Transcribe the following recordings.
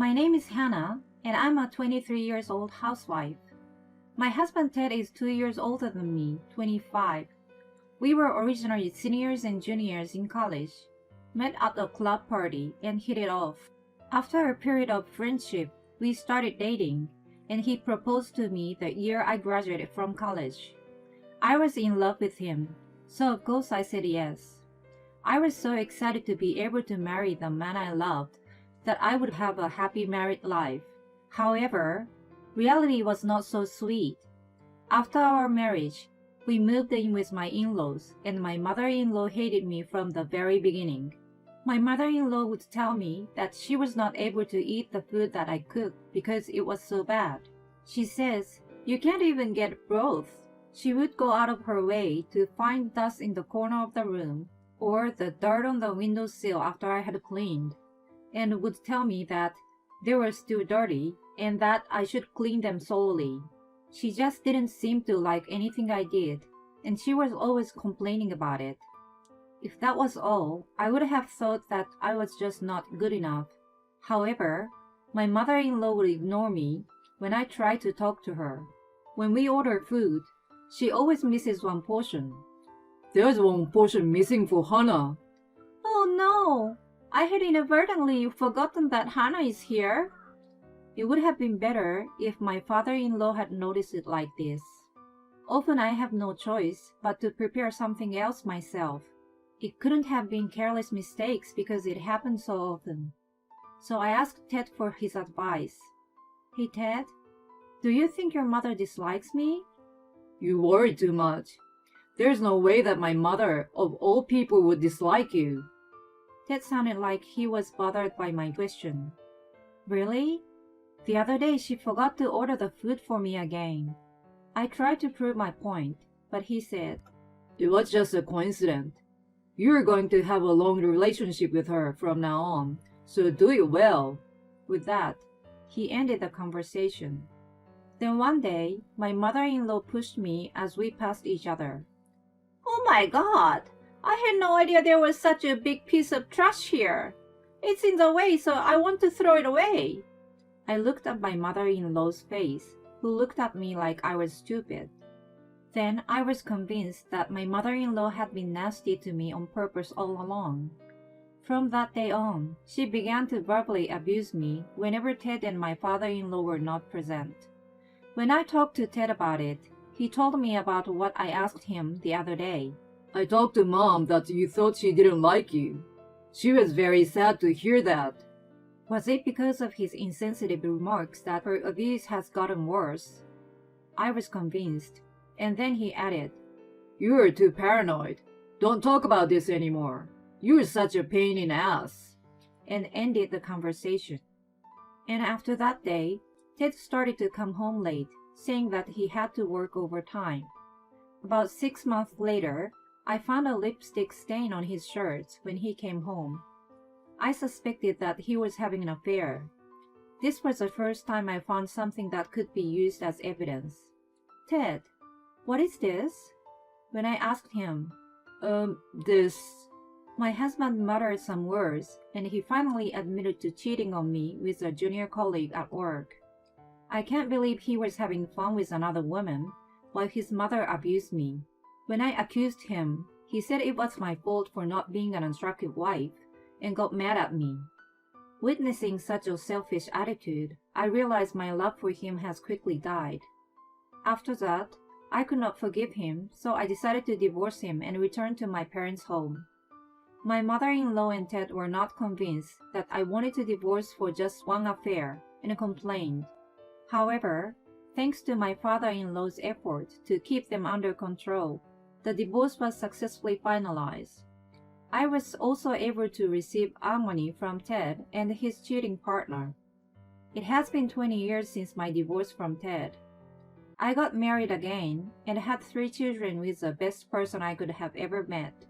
My name is Hannah, and I'm a 23 years old housewife. My husband Ted is 2 years older than me, 25. We were originally seniors and juniors in college, met at a club party, and hit it off. After a period of friendship, we started dating, and he proposed to me the year I graduated from college. I was in love with him, so of course I said yes. I was so excited to be able to marry the man I loved that I would have a happy married life. However, reality was not so sweet. After our marriage, we moved in with my in-laws, and my mother-in-law hated me from the very beginning. My mother-in-law would tell me that she was not able to eat the food that I cooked because it was so bad. She says, "You can't even get broth." She would go out of her way to find dust in the corner of the room or the dirt on the windowsill after I had cleaned, and would tell me that they were still dirty and that I should clean them slowly. She just didn't seem to like anything I did, and she was always complaining about it. If that was all, I would have thought that I was just not good enough. However, my mother-in-law would ignore me when I tried to talk to her. When we order food, she always misses one portion. "There's one portion missing for Hannah." "Oh no! I had inadvertently forgotten that Hannah is here." It would have been better if my father-in-law had noticed it like this. Often I have no choice but to prepare something else myself. It couldn't have been careless mistakes because it happened so often. So I asked Ted for his advice. "Hey Ted, do you think your mother dislikes me?" "You worry too much. There's no way that my mother, of all people, would dislike you." Ted sounded like he was bothered by my question. "Really? The other day she forgot to order the food for me again." I tried to prove my point, but he said, "It was just a coincidence. You're going to have a long relationship with her from now on, so do it well." With that, he ended the conversation. Then one day, my mother-in-law pushed me as we passed each other. "Oh my God! I had no idea there was such a big piece of trash here. It's in the way, so I want to throw it away." I looked at my mother-in-law's face, who looked at me like I was stupid. Then I was convinced that my mother-in-law had been nasty to me on purpose all along. From that day on, she began to verbally abuse me whenever Ted and my father-in-law were not present. When I talked to Ted about it, he told me about what I asked him the other day. "I talked to Mom that you thought she didn't like you. She was very sad to hear that." Was it because of his insensitive remarks that her abuse has gotten worse? I was convinced, and then he added, "You're too paranoid. Don't talk about this anymore. You're such a pain in the ass," and ended the conversation. And after that day, Ted started to come home late, saying that he had to work overtime. About 6 months later, I found a lipstick stain on his shirt when he came home. I suspected that he was having an affair. This was the first time I found something that could be used as evidence. "Ted, what is this?" When I asked him, This..." My husband muttered some words, and he finally admitted to cheating on me with a junior colleague at work. I can't believe he was having fun with another woman, while his mother abused me. When I accused him, he said it was my fault for not being an attractive wife, and got mad at me. Witnessing such a selfish attitude, I realized my love for him has quickly died. After that, I could not forgive him, so I decided to divorce him and return to my parents' home. My mother-in-law and Ted were not convinced that I wanted to divorce for just one affair, and complained. However, thanks to my father-in-law's effort to keep them under control, the divorce was successfully finalized. I was also able to receive alimony from Ted and his cheating partner. It has been 20 years since my divorce from Ted. I got married again and had 3 children with the best person I could have ever met.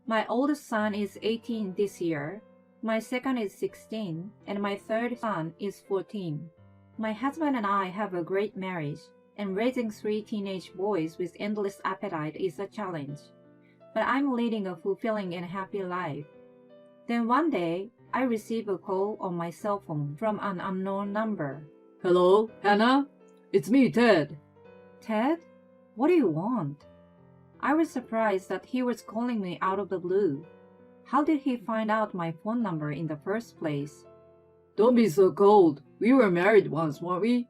My oldest son is 18 this year, my second is 16, and my third son is 14. My husband and I have a great marriage, and raising 3 teenage boys with endless appetite is a challenge. But I'm leading a fulfilling and happy life. Then one day, I received a call on my cell phone from an unknown number. Hello, Hannah? It's me, Ted. Ted? What do you want? I was surprised that he was calling me out of the blue. How did he find out my phone number in the first place? Don't be so cold. We were married once, weren't we?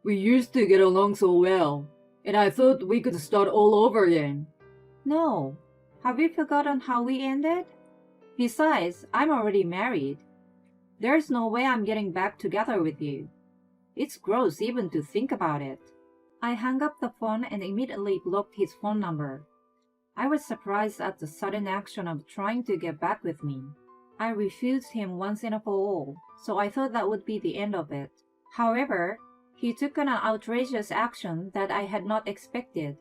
We used to get along so well, and I thought we could start all over again. No. Have you forgotten how we ended? Besides, I'm already married. There's no way I'm getting back together with you. It's gross even to think about it. I hung up the phone and immediately blocked his phone number. I was surprised at the sudden action of trying to get back with me. I refused him once and for all, so I thought that would be the end of it. However, he took an outrageous action that I had not expected.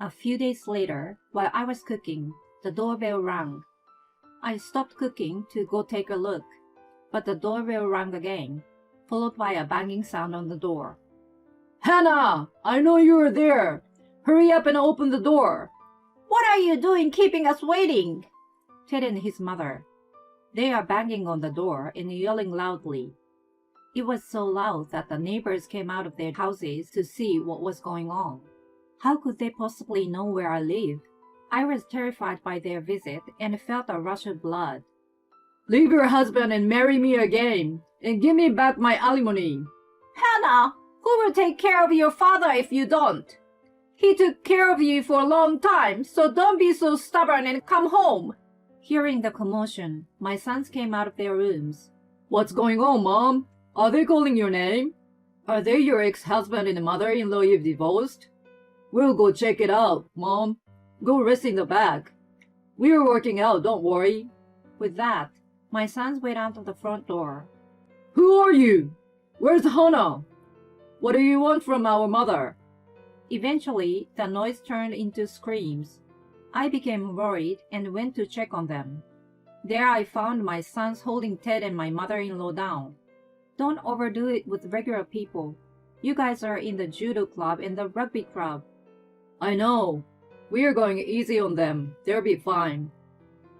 A few days later, while I was cooking, the doorbell rang. I stopped cooking to go take a look, but the doorbell rang again, followed by a banging sound on the door. Hannah! I know you were there! Hurry up and open the door! What are you doing keeping us waiting? Ted and his mother. They are banging on the door and yelling loudly. It was so loud that the neighbors came out of their houses to see what was going on. How could they possibly know where I live? I was terrified by their visit and felt a rush of blood. Leave your husband and marry me again, and give me back my alimony. Hannah, who will take care of your father if you don't? He took care of you for a long time, so don't be so stubborn and come home. Hearing the commotion, my sons came out of their rooms. What's going on, Mom? Are they calling your name? Are they your ex-husband and mother-in-law you've divorced? We'll go check it out, Mom. Go rest in the back. We're working out, don't worry. With that, my sons went out of the front door. Who are you? Where's Hannah? What do you want from our mother? Eventually, the noise turned into screams. I became worried and went to check on them. There I found my sons holding Ted and my mother-in-law down. Don't overdo it with regular people. You guys are in the judo club and the rugby club. I know. We are going easy on them. They'll be fine.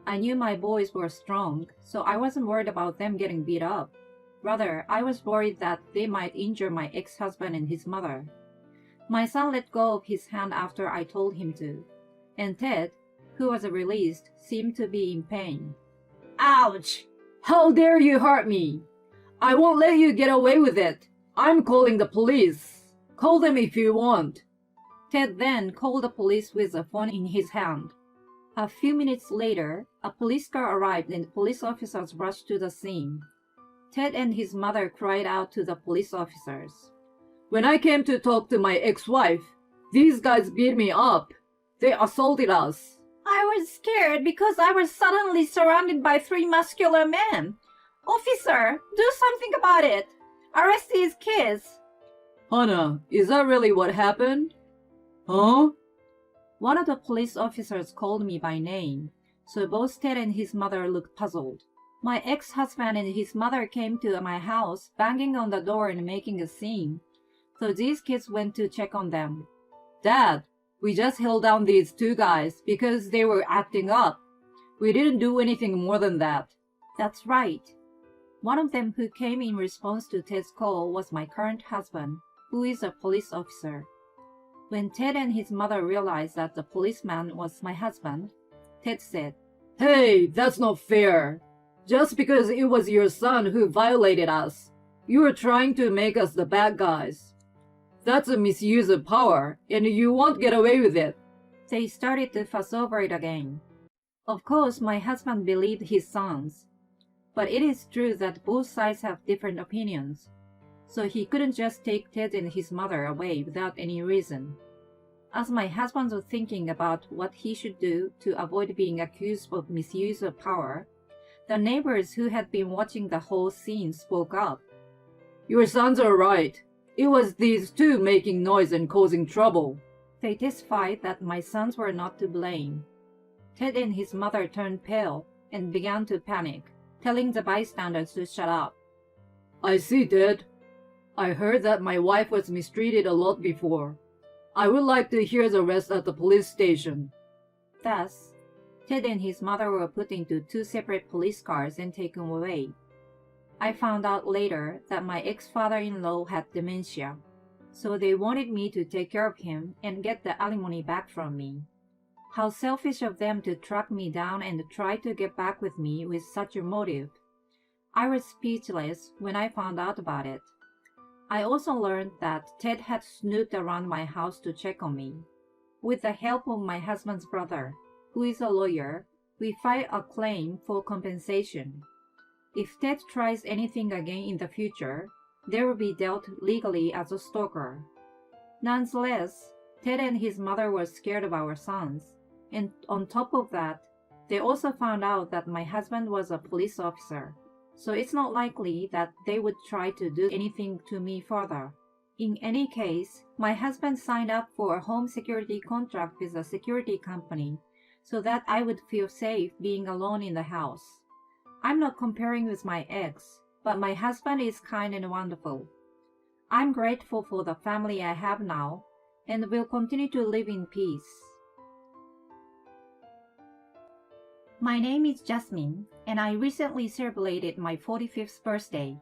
I knew my boys were strong, so I wasn't worried about them getting beat up. Rather, I was worried that they might injure my ex-husband and his mother. My son let go of his hand after I told him to, and Ted, who was released, seemed to be in pain. Ouch! How dare you hurt me! I won't let you get away with it. I'm calling the police. Call them if you want. Ted then called the police with a phone in his hand. A few minutes later, a police car arrived and police officers rushed to the scene. Ted and his mother cried out to the police officers. When I came to talk to my ex-wife, these guys beat me up. They assaulted us. I was scared because I was suddenly surrounded by 3 muscular men. Officer, do something about it. Arrest these kids. Hannah, is that really what happened? Huh? One of the police officers called me by name, so both Ted and his mother looked puzzled. My ex-husband and his mother came to my house, banging on the door and making a scene. So these kids went to check on them. Dad, we just held down these 2 guys because they were acting up. We didn't do anything more than that. That's right. One of them who came in response to Ted's call was my current husband, who is a police officer. When Ted and his mother realized that the policeman was my husband, Ted said, Hey, that's not fair. Just because it was your son who violated us, you were trying to make us the bad guys. That's a misuse of power, and you won't get away with it. They started to fuss over it again. Of course, my husband believed his sons. But it is true that both sides have different opinions. So he couldn't just take Ted and his mother away without any reason. As my husband was thinking about what he should do to avoid being accused of misuse of power, the neighbors who had been watching the whole scene spoke up. Your sons are right. It was these 2 making noise and causing trouble. They testified that my sons were not to blame. Ted and his mother turned pale and began to panic, telling the bystanders to shut up. I see, Ted. I heard that my wife was mistreated a lot before. I would like to hear the rest at the police station. Thus, Ted and his mother were put into two separate police cars and taken away. I found out later that my ex-father-in-law had dementia, so they wanted me to take care of him and get the alimony back from me. How selfish of them to track me down and try to get back with me with such a motive. I was speechless when I found out about it. I also learned that Ted had snooped around my house to check on me. With the help of my husband's brother, who is a lawyer, we filed a claim for compensation. If Ted tries anything again in the future, they will be dealt legally as a stalker. Nonetheless, Ted and his mother were scared of our sons, and on top of that, they also found out that my husband was a police officer, so it's not likely that they would try to do anything to me further. In any case, my husband signed up for a home security contract with a security company so that I would feel safe being alone in the house. I'm not comparing with my ex, but my husband is kind and wonderful. I'm grateful for the family I have now and will continue to live in peace. My name is Jasmine, and I recently celebrated my 45th birthday.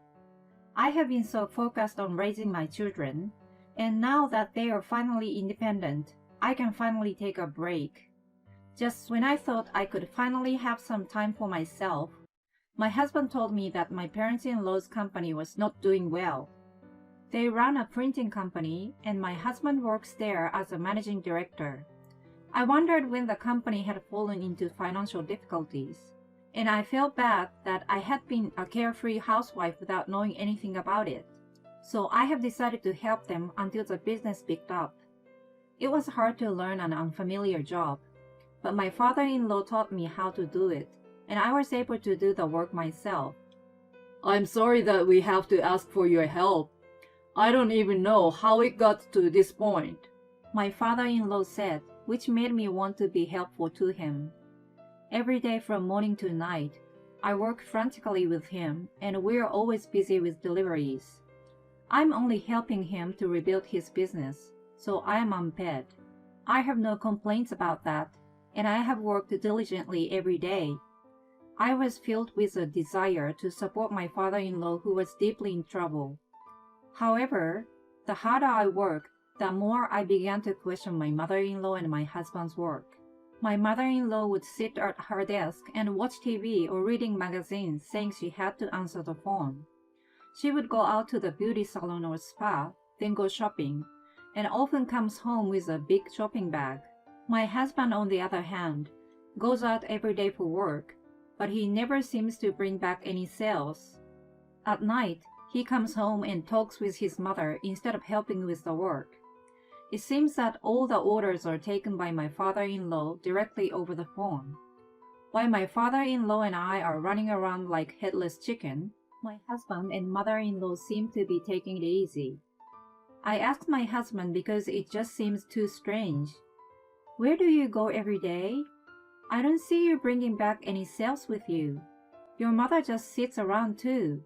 I have been so focused on raising my children, and now that they are finally independent, I can finally take a break. Just when I thought I could finally have some time for myself, my husband told me that my parents-in-law's company was not doing well. They run a printing company, and my husband works there as a managing director. I wondered when the company had fallen into financial difficulties, and I felt bad that I had been a carefree housewife without knowing anything about it. So I have decided to help them until the business picked up. It was hard to learn an unfamiliar job, but my father-in-law taught me how to do it, and I was able to do the work myself. I'm sorry that we have to ask for your help. I don't even know how it got to this point, my father-in-law said, which made me want to be helpful to him. Every day from morning to night, I work frantically with him, and we're always busy with deliveries. I'm only helping him to rebuild his business, so I am unpaid. I have no complaints about that, and I have worked diligently every day. I was filled with a desire to support my father-in-law who was deeply in trouble. However, the harder I worked, the more I began to question my mother-in-law and my husband's work. My mother-in-law would sit at her desk and watch TV or reading magazines saying she had to answer the phone. She would go out to the beauty salon or spa, then go shopping, and often comes home with a big shopping bag. My husband, on the other hand, goes out every day for work, but he never seems to bring back any sales. At night, he comes home and talks with his mother instead of helping with the work. It seems that all the orders are taken by my father-in-law directly over the phone. While my father-in-law and I are running around like headless chicken, my husband and mother-in-law seem to be taking it easy. I asked my husband because it just seems too strange. Where do you go every day? I don't see you bringing back any sales with you. Your mother just sits around too.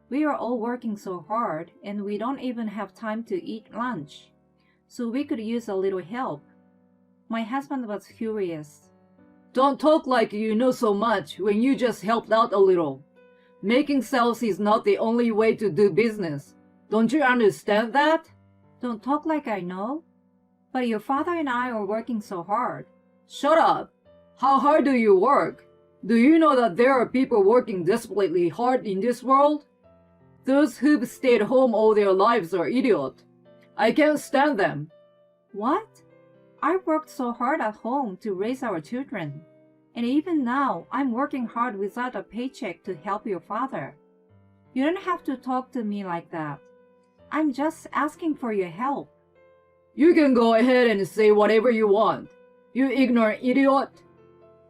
We are all working so hard and we don't even have time to eat lunch. So we could use a little help. My husband was furious. Don't talk like you know so much when you just helped out a little. Making sales is not the only way to do business. Don't you understand that? Don't talk like I know. But your father and I are working so hard. Shut up. How hard do you work? Do you know that there are people working desperately hard in this world? Those who've stayed home all their lives are idiots. I can't stand them. What? I worked so hard at home to raise our children. And even now, I'm working hard without a paycheck to help your father. You don't have to talk to me like that. I'm just asking for your help. You can go ahead and say whatever you want. You ignorant idiot.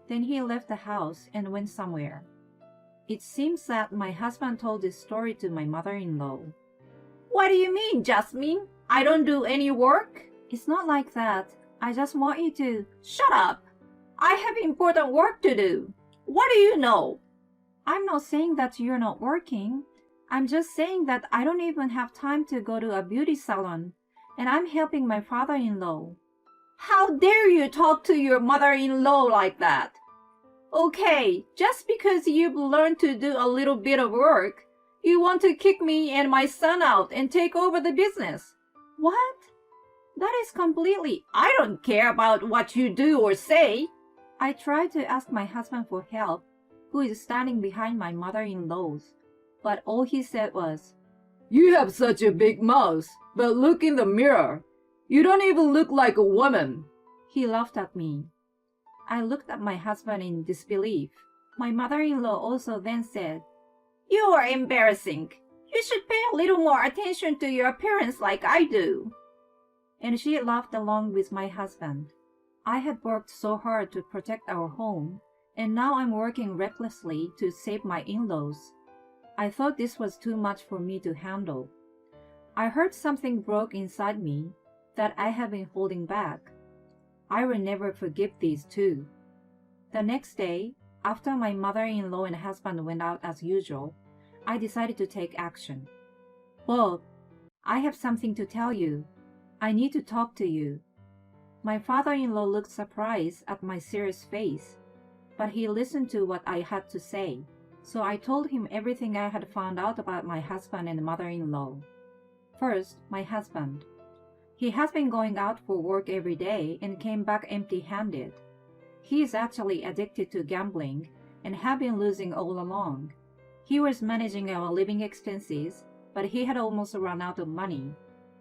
Then he left the house and went somewhere. It seems that my husband told this story to my mother-in-law. What do you mean, Jasmine? I don't do any work? It's not like that. I just want you to... Shut up! I have important work to do. What do you know? I'm not saying that you're not working. I'm just saying that I don't even have time to go to a beauty salon, and I'm helping my father-in-law. How dare you talk to your mother-in-law like that? Okay, just because you've learned to do a little bit of work, you want to kick me and my son out and take over the business. What? That is completely... I don't care about what you do or say. I tried to ask my husband for help, who is standing behind my mother-in-law's, but all he said was, You have such a big mouth, but look in the mirror. You don't even look like a woman. He laughed at me. I looked at my husband in disbelief. My mother-in-law also then said, You are embarrassing. You should pay a little more attention to your appearance like I do. And she laughed along with my husband. I had worked so hard to protect our home, and now I'm working recklessly to save my in-laws. I thought this was too much for me to handle. I heard something broke inside me that I have been holding back. I will never forgive these two. The next day, after my mother-in-law and husband went out as usual, I decided to take action. Bob, I have something to tell you. I need to talk to you. My father-in-law looked surprised at my serious face, but he listened to what I had to say. So I told him everything I had found out about my husband and mother-in-law. First, my husband. He has been going out for work every day and came back empty-handed. He is actually addicted to gambling and had been losing all along. He was managing our living expenses, but he had almost run out of money.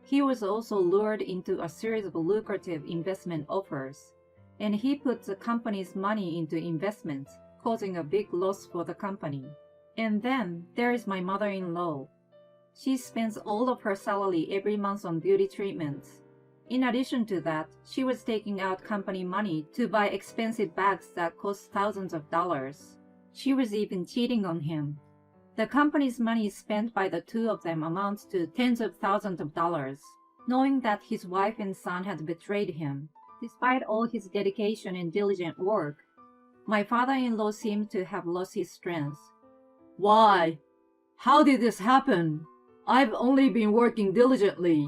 He was also lured into a series of lucrative investment offers, and he put the company's money into investments, causing a big loss for the company. And then there is my mother-in-law. She spends all of her salary every month on beauty treatments. In addition to that, she was taking out company money to buy expensive bags that cost thousands of dollars. She was even cheating on him. The company's money spent by the two of them amounts to tens of thousands of dollars. Knowing that his wife and son had betrayed him, despite all his dedication and diligent work, my father-in-law seemed to have lost his strength. Why? How did this happen? I've only been working diligently.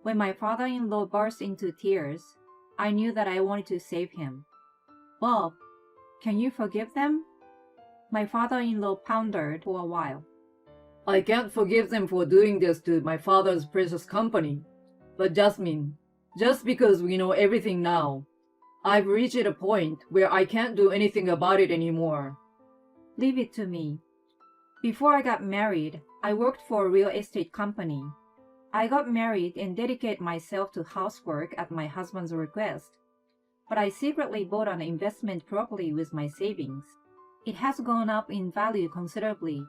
When my father-in-law burst into tears, I knew that I wanted to save him. Bob, can you forgive them? My father-in-law pondered for a while. I can't forgive them for doing this to my father's precious company. But Jasmine, just because we know everything now, I've reached a point where I can't do anything about it anymore. Leave it to me. Before I got married, I worked for a real estate company. I got married and dedicated myself to housework at my husband's request. But I secretly bought an investment property with my savings. It has gone up in value considerably.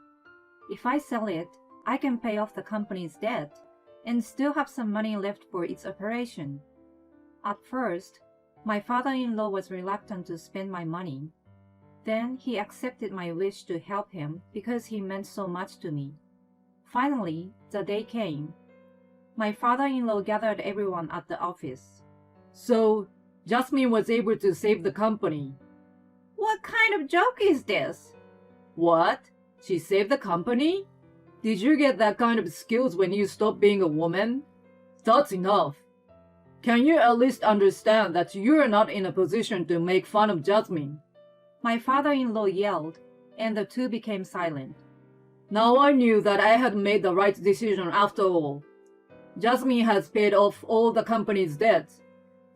If I sell it, I can pay off the company's debt and still have some money left for its operation. At first, my father-in-law was reluctant to spend my money. Then he accepted my wish to help him because he meant so much to me. Finally, the day came. My father-in-law gathered everyone at the office. So, Jasmine was able to save the company. What kind of joke is this? What? She saved the company? Did you get that kind of skills when you stopped being a woman? That's enough. Can you at least understand that you are not in a position to make fun of Jasmine? My father-in-law yelled, and the two became silent. Now I knew that I had made the right decision after all. Jasmine has paid off all the company's debts.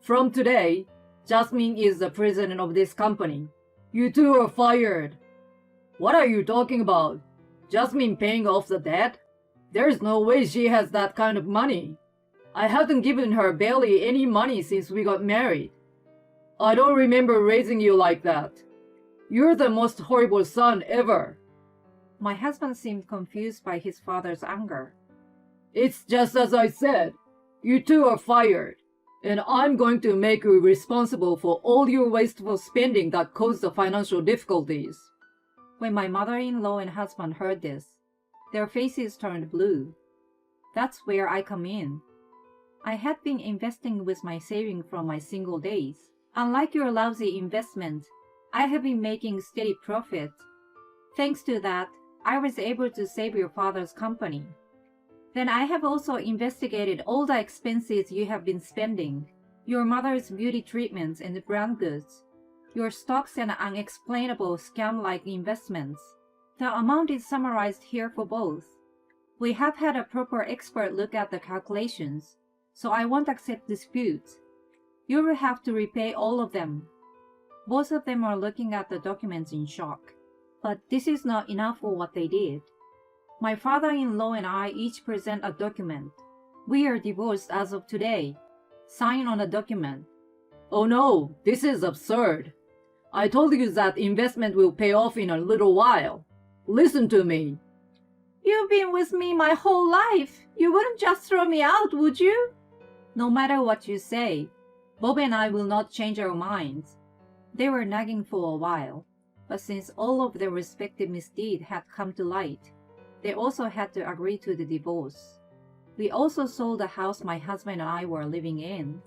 From today, Jasmine is the president of this company. You two are fired. What are you talking about? Jasmine paying off the debt? There's no way she has that kind of money. I haven't given her barely any money since we got married. I don't remember raising you like that. You're the most horrible son ever. My husband seemed confused by his father's anger. It's just as I said. You two are fired. And I'm going to make you responsible for all your wasteful spending that caused the financial difficulties. When my mother-in-law and husband heard this, their faces turned blue. That's where I come in. I had been investing with my savings from my single days. Unlike your lousy investment, I have been making steady profit. Thanks to that, I was able to save your father's company. Then I have also investigated all the expenses you have been spending, your mother's beauty treatments and brand goods. your stocks and unexplainable scam-like investments. The amount is summarized here for both. We have had a proper expert look at the calculations, so I won't accept disputes. You will have to repay all of them. Both of them are looking at the documents in shock. But this is not enough for what they did. My father-in-law and I each present a document. We are divorced as of today. Sign on the document. Oh no, this is absurd. I told you that investment will pay off in a little while. Listen to me. You've been with me my whole life. You wouldn't just throw me out, would you? No matter what you say, Bob and I will not change our minds. They were nagging for a while, but since all of their respective misdeeds had come to light, they also had to agree to the divorce. We also sold the house my husband and I were living in,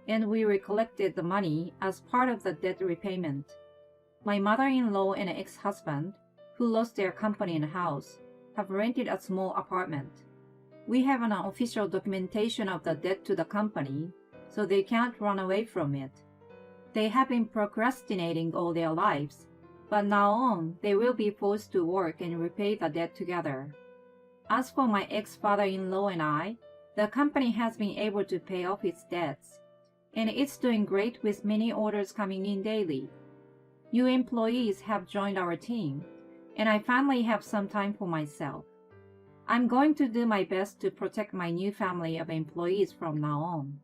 and we recollected the money as part of the debt repayment. My mother-in-law and ex-husband, who lost their company and house, have rented a small apartment. We have an official documentation of the debt to the company, so they can't run away from it. They have been procrastinating all their lives, but now on they will be forced to work and repay the debt together. As for my ex-father-in-law and I, the company has been able to pay off its debts, and it's doing great with many orders coming in daily. New employees have joined our team, and I finally have some time for myself. I'm going to do my best to protect my new family of employees from now on.